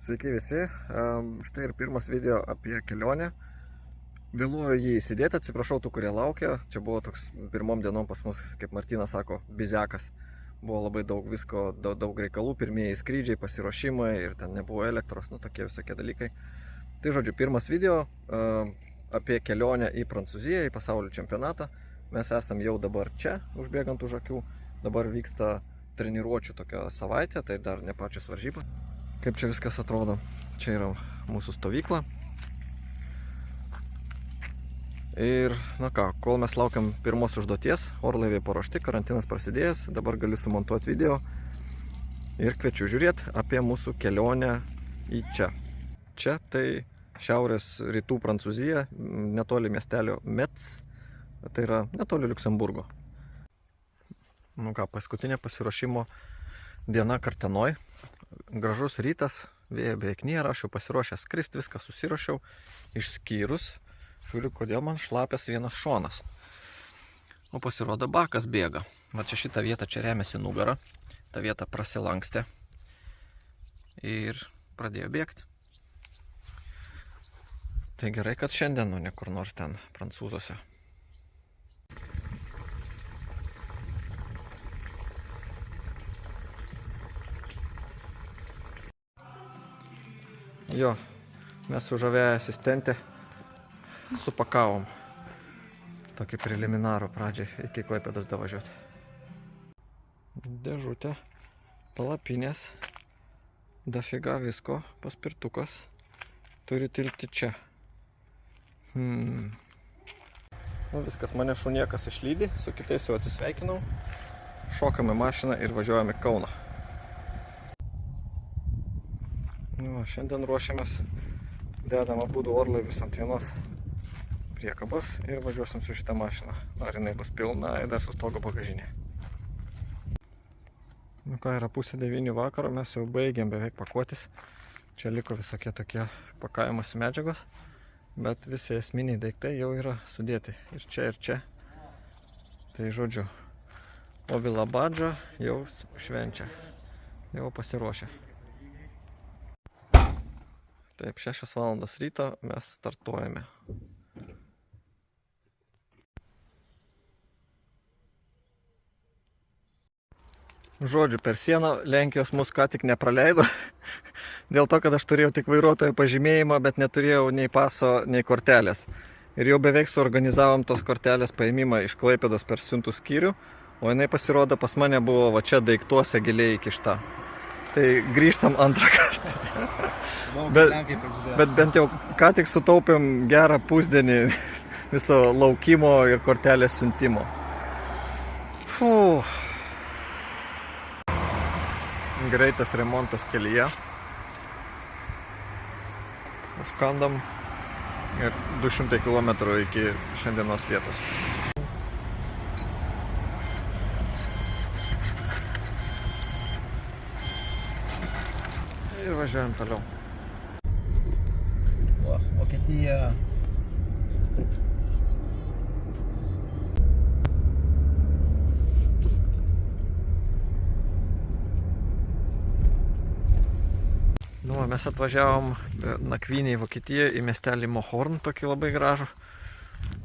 Sveiki visi, štai ir pirmas video apie kelionę. Vėluoju jį įsidėti, atsiprašau tų, kurie laukia. Čia buvo toks pirmom dienom pas mus, kaip Martynas sako, bizekas. Buvo labai daug visko, daug reikalų, pirmieji skrydžiai, pasiruošimai ir ten nebuvo elektros, tokie visokie dalykai. Tai žodžiu, pirmas video apie kelionę į Prancūziją, į pasaulio čempionatą. Mes esam jau dabar čia, užbėgant už akių. Dabar vyksta treniruočių tokia savaitė, tai dar ne pačios varžybos. Kaip čia viskas atrodo. Čia yra mūsų stovykla. Ir, kol mes laukiam pirmos užduoties, orlaiviai paruošti, karantinas prasidėjęs, dabar galiu sumontuoti video ir kviečiu žiūrėti apie mūsų kelionę į čia. Čia tai šiaurės rytų Prancūzija, netoli miestelio Metz, tai yra netoli Liuksemburgo. Paskutinė pasiruošimo diena Kartenoj. Gražus rytas, vėjo beveik nėra, aš jau pasiruošęs skristi, viską susiruošiau, išskyrus, žiūriu, kodėl man šlapės vienas šonas. O pasirodo, bakas bėga. Va čia šitą vietą čia remiasi nugarą, ta vieta prasilankstė ir pradėjo bėgti. Tai gerai, kad šiandien, ne kur nors ten prancūzuose. Jo, mes su žavėja asistentė supakavom tokį preliminarų pradžiai iki Klaipėdos davažiuoti. Dėžutė, palapinės, dafiga visko, paspirtukas, turi tilpti čia. Viskas, mane šuniekas išlydi, su kitais jau atsisveikinau, šokame mašiną ir važiuojame Kauną. Šiandien ruošiamės, dedam abudu orlaivius ant vienos priekabos ir važiuosim su šitą mašiną. Ar jinai bus pilna ir dar su stogo bagažinė. Yra 8:30 vakaro, mes jau baigėm beveik pakuotis. Čia liko visokie tokie pakavimas medžiagos, bet visi esminiai daiktai jau yra sudėti ir čia, ir čia. Tai žodžiu, o Vilabadža jau švenčia, jau pasiruošę. Taip, 6 valandos ryto mes startuojame. Žodžiu, per sieną Lenkijos mus ką tik nepraleido. Dėl to, kad aš turėjau tik vairuotojo pažymėjimą, bet neturėjau nei paso, nei kortelės. Ir jau beveik suorganizavom tos kortelės paėmimą iš Klaipėdos per siuntų skyrių, o jinai pasirodo pas mane buvo va čia daiktuose giliai įkišta. Tai grįžtam antrą kartą. Bet bent jau ką tik sutaupėm gerą pusdienį viso laukimo ir kortelės siuntimo. Greitas remontas kelyje. Užkandam ir 200 km iki šiandienos vietos. Ir važiuojam toliau. Vokietija. Mes atvažiavom nakvynį į Vokietiją, į miestelį Mohorn, tokį labai gražų.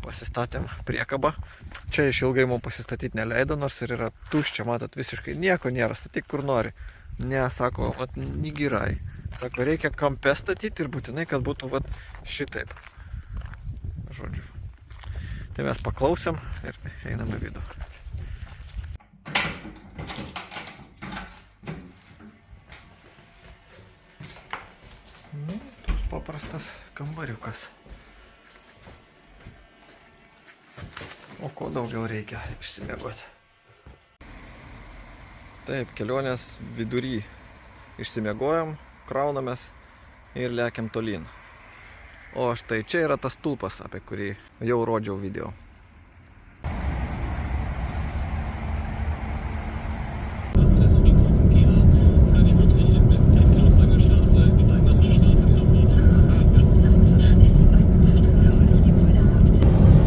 Pasistatėm priekabą. Čia išilgai mums pasistatyti neleido, nors ir yra tuščia, matot, visiškai nieko nėra, statyk kur nori. Ne, sako, nigirai. Sako, reikia kampe statyti ir būtinai, kad būtų šitaip. Žodžiu. Tai mes paklausėm ir einam į vidų. Toks paprastas kambariukas. O ko daugiau reikia išsimiegoti? Taip, kelionės vidury išsimiegojom, kraunamės ir lekiam tolyn. O štai čia yra tas stulpas, apie kurį jau rodžiau video.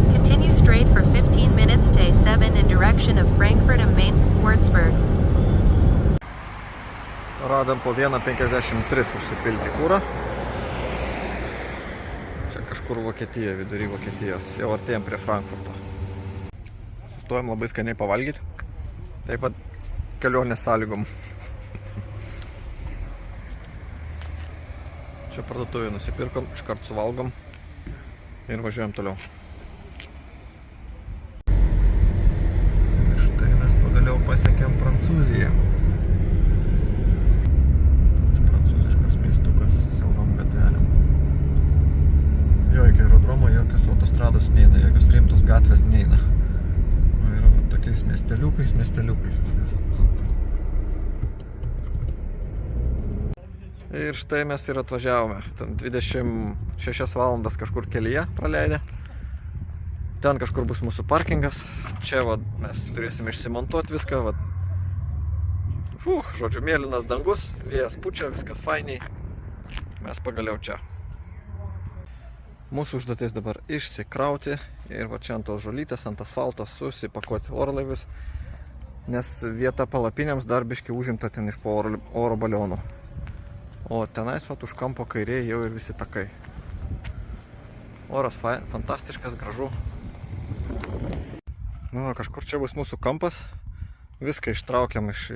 Continue straight for 15 minutes to A7 in direction of Frankfurt am Main, Würzburg. bandėm po 1,53 užsipilti kūrą. Čia kažkur Vokietija, vidury Vokietijos. Jau artėjom prie Frankfurto. Sustojom labai skaniai pavalgyti. Taip pat kelionės sąlygom. Čia parduotuvėje nusipirkom, iškart suvalgom ir važiuojam toliau. Ir štai mes pagaliau pasiekėm Prancūziją. Toks prancūziškas miestukas siaurom gatvelėm. Jo, iki aerodromo jokios autostrados neina, jokios rimtos gatvės neina. O yra va, tokiais miesteliukais viskas. Ir štai mes ir atvažiavome. Ten 26 valandas kažkur kelyje praleidę. Ten kažkur bus mūsų parkingas. Čia va, mes turėsim išsimontuoti viską. Va. Žodžiu, mėlynas dangus, vėjas pučia, viskas fainiai. Mes pagaliau čia. Mūsų užduotis dabar išsikrauti. Ir va čia ant tos žolytės, ant asfalto susipakuoti orlaivius. Nes vieta palapinėms dar biškį užimta ten iš po oro balionų. O tenais vat už kampo kairėje jau ir visi takai. Oras fantastiškas, gražu. Nu, kažkur čia bus mūsų kampas. Viską ištraukiam iš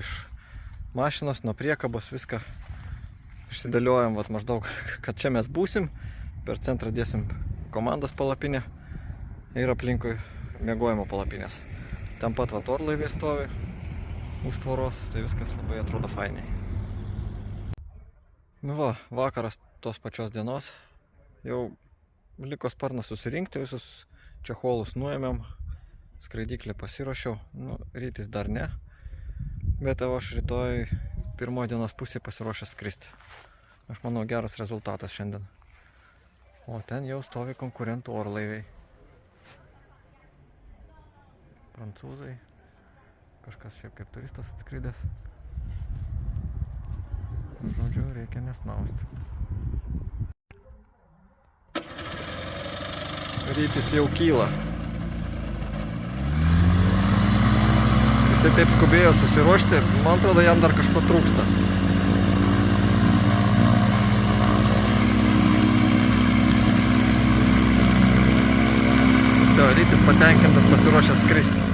mašinos, nuo priekabos, viską išsidėliojam vat maždaug, kad čia mes būsim. Per centrą dėsim komandos palapinę ir aplinkui miegojimo palapinės. Ten pat vat orlaiviai stovi už tvoros, tai viskas labai atrodo fainiai. Nu va, vakaras tos pačios dienos, jau liko sparnas susirinkti, visus čecholus nuėmėm, skraidyklę pasiruošiau, nu, rytis dar ne, bet aš rytoj pirmoji dienos pusė pasiruošęs skristi. Aš manau, geras rezultatas šiandien. O ten jau stovi konkurentų orlaiviai. Prancūzai, kažkas šiaip kaip turistas atskridęs. Žodžiu, reikia nesnausti. Rytis jau kyla. Jisai taip skubėjo susiruošti, man atrodo, jam dar kažko trūksta. Rytis patenkintas, pasiruošęs skristi.